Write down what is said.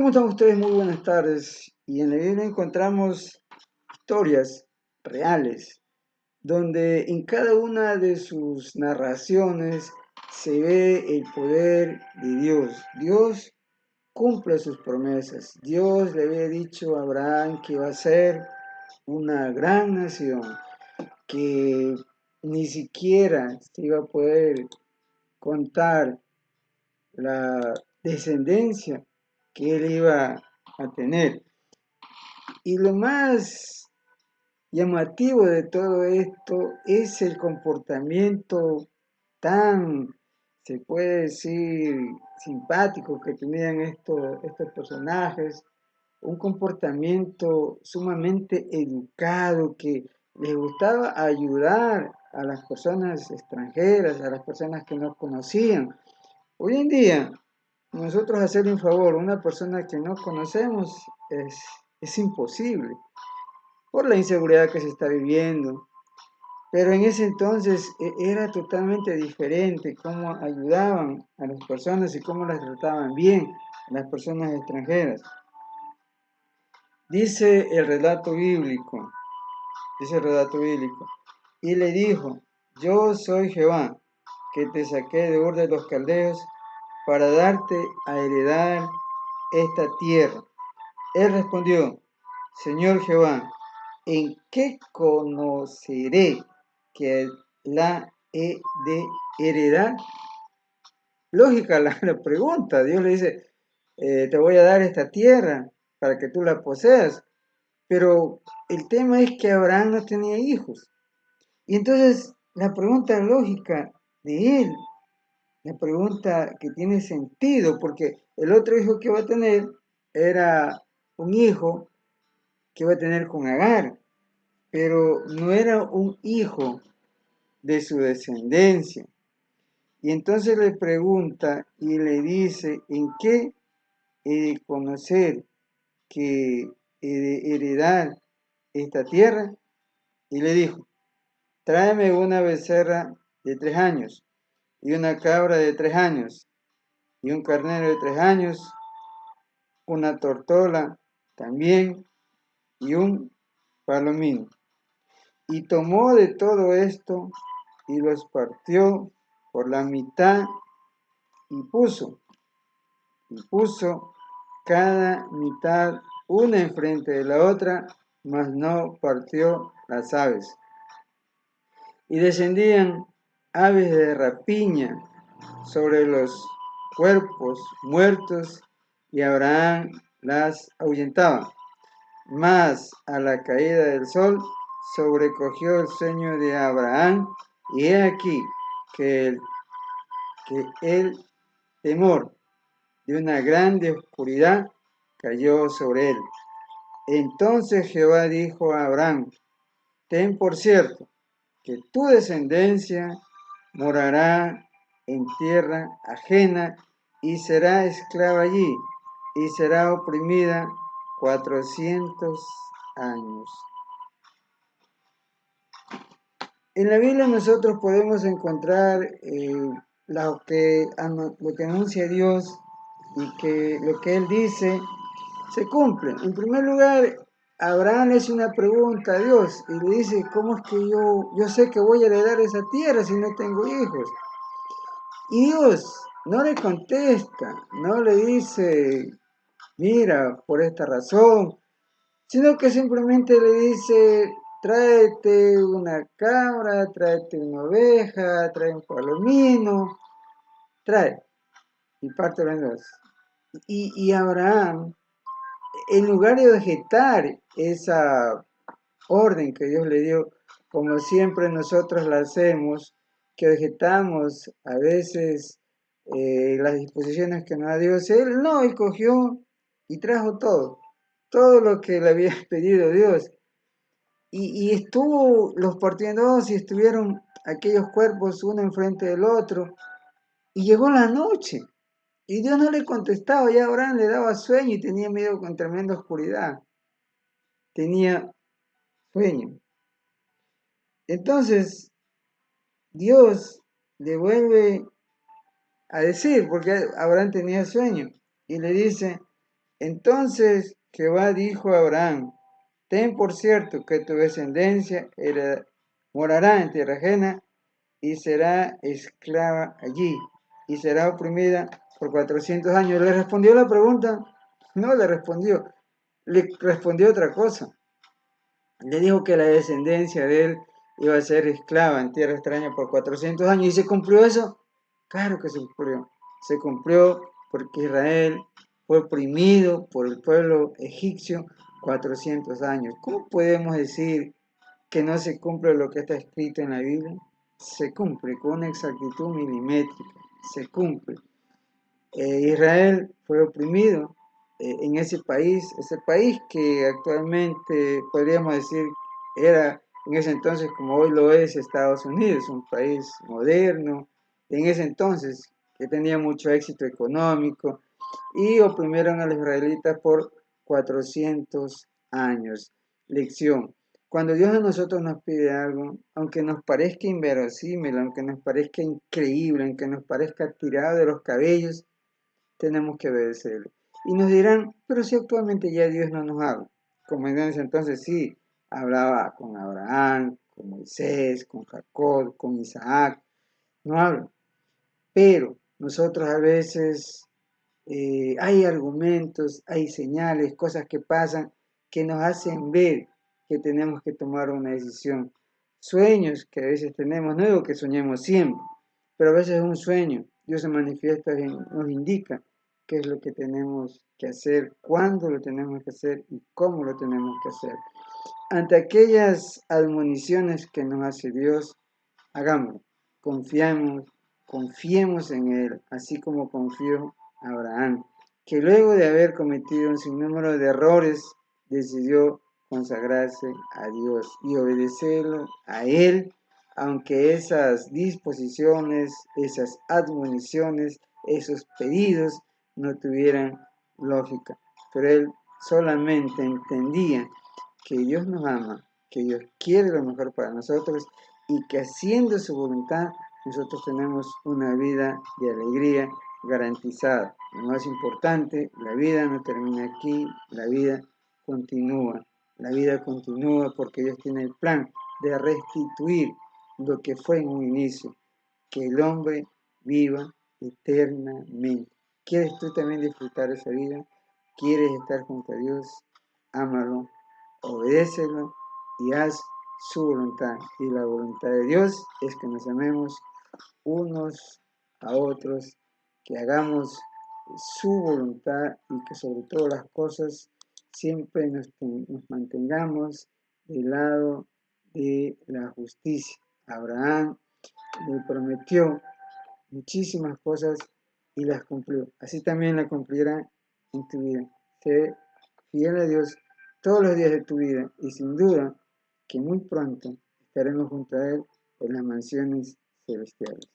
¿Cómo están ustedes? Muy buenas tardes. Y en la Biblia encontramos historias reales, donde en cada una de sus narraciones se ve el poder de Dios. Dios cumple sus promesas. Dios le había dicho a Abraham que iba a ser una gran nación, que ni siquiera se iba a poder contar la descendencia que él iba a tener. Y lo más llamativo de todo esto es el comportamiento tan, se puede decir, simpático que tenían estos personajes, un comportamiento sumamente educado que les gustaba ayudar a las personas extranjeras, a las personas que no conocían. Hoy en día, nosotros hacerle un favor a una persona que no conocemos es imposible por la inseguridad que se está viviendo. Pero en ese entonces era totalmente diferente cómo ayudaban a las personas y cómo las trataban bien a las personas extranjeras. Dice el relato bíblico, y le dijo: yo soy Jehová, que te saqué de Ur de los Caldeos para darte a heredar esta tierra. Él respondió: Señor Jehová, ¿en qué conoceré que la he de heredar? Lógica la pregunta. Dios le dice, te voy a dar esta tierra para que tú la poseas. Pero el tema es que Abraham no tenía hijos. Y entonces la pregunta lógica de él, la pregunta que tiene sentido, porque el otro hijo que va a tener era un hijo que va a tener con Agar, pero no era un hijo de su descendencia. Y entonces le pregunta y le dice: ¿en qué he de conocer que he de heredar esta tierra? Y le dijo: tráeme una becerra de 3 años, y una cabra de 3 años, y un carnero de 3 años, una tortola también, y un palomino. Y tomó de todo esto y los partió por la mitad y puso cada mitad una enfrente de la otra, mas no partió las aves. Y descendían aves de rapiña sobre los cuerpos muertos, y Abraham las ahuyentaba. Mas a la caída del sol sobrecogió el sueño de Abraham, y he aquí que el temor de una grande oscuridad cayó sobre él. Entonces Jehová dijo a Abraham: ten por cierto que tu descendencia morará en tierra ajena y será esclava allí, y será oprimida 400 años. En la Biblia nosotros podemos encontrar lo que anuncia Dios, y que lo que Él dice se cumple. En primer lugar, Abraham le hace una pregunta a Dios y le dice: ¿cómo es que yo sé que voy a heredar esa tierra si no tengo hijos? Y Dios no le contesta, no le dice: mira, por esta razón, sino que simplemente le dice: tráete una cabra, tráete una oveja, trae un palomino, trae, y parte en dos. Y Abraham, en lugar de objetar esa orden que Dios le dio, como siempre nosotros la hacemos, que objetamos a veces las disposiciones que nos da Dios, él cogió y trajo todo lo que le había pedido Dios. Y estuvo los partió en dos, y estuvieron aquellos cuerpos uno enfrente del otro, y llegó la noche. Y Dios no le contestaba, ya Abraham le daba sueño y tenía miedo con tremenda oscuridad. Tenía sueño. Entonces, Dios le vuelve a decir, porque Abraham tenía sueño, y le dice: Entonces Jehová dijo a Abraham, ten por cierto que tu descendencia morará en tierra ajena y será esclava allí y será oprimida por 400 años. ¿Le respondió la pregunta? No le respondió. Le respondió otra cosa. Le dijo que la descendencia de él iba a ser esclava en tierra extraña por 400 años. ¿Y se cumplió eso? Claro que se cumplió. Se cumplió porque Israel fue oprimido por el pueblo egipcio 400 años. ¿Cómo podemos decir que no se cumple lo que está escrito en la Biblia? Se cumple con una exactitud milimétrica. Se cumple. Israel fue oprimido en ese país que actualmente podríamos decir era en ese entonces como hoy lo es Estados Unidos, un país moderno, en ese entonces que tenía mucho éxito económico y oprimieron a los israelitas por 400 años. Lección. Cuando Dios a nosotros nos pide algo, aunque nos parezca inverosímil, aunque nos parezca increíble, aunque nos parezca tirado de los cabellos, tenemos que obedecerle. Y nos dirán, pero si actualmente ya Dios no nos habla. Como en ese entonces sí, hablaba con Abraham, con Moisés, con Jacob, con Isaac, no habla. Pero nosotros a veces hay argumentos, hay señales, cosas que pasan que nos hacen ver que tenemos que tomar una decisión. Sueños que a veces tenemos, no digo que soñemos siempre, pero a veces es un sueño. Dios se manifiesta y nos indica qué es lo que tenemos que hacer, cuándo lo tenemos que hacer y cómo lo tenemos que hacer. Ante aquellas admoniciones que nos hace Dios, hagámoslo, confiemos en Él, así como confió Abraham, que luego de haber cometido un sinnúmero de errores, decidió consagrarse a Dios y obedecerlo a Él, aunque esas disposiciones, esas admoniciones, esos pedidos no tuvieran lógica. Pero Él solamente entendía que Dios nos ama, que Dios quiere lo mejor para nosotros y que haciendo su voluntad nosotros tenemos una vida de alegría garantizada. Lo más importante, la vida no termina aquí, la vida continúa. La vida continúa porque Dios tiene el plan de restituir lo que fue en un inicio, que el hombre viva eternamente. ¿Quieres tú también disfrutar esa vida? ¿Quieres estar junto a Dios? Ámalo, obedécelo y haz su voluntad. Y la voluntad de Dios es que nos amemos unos a otros, que hagamos su voluntad y que sobre todas las cosas siempre nos mantengamos del lado de la justicia. Abraham le prometió muchísimas cosas y las cumplió. Así también la cumplirá en tu vida. Sé fiel a Dios todos los días de tu vida y sin duda que muy pronto estaremos junto a Él en las mansiones celestiales.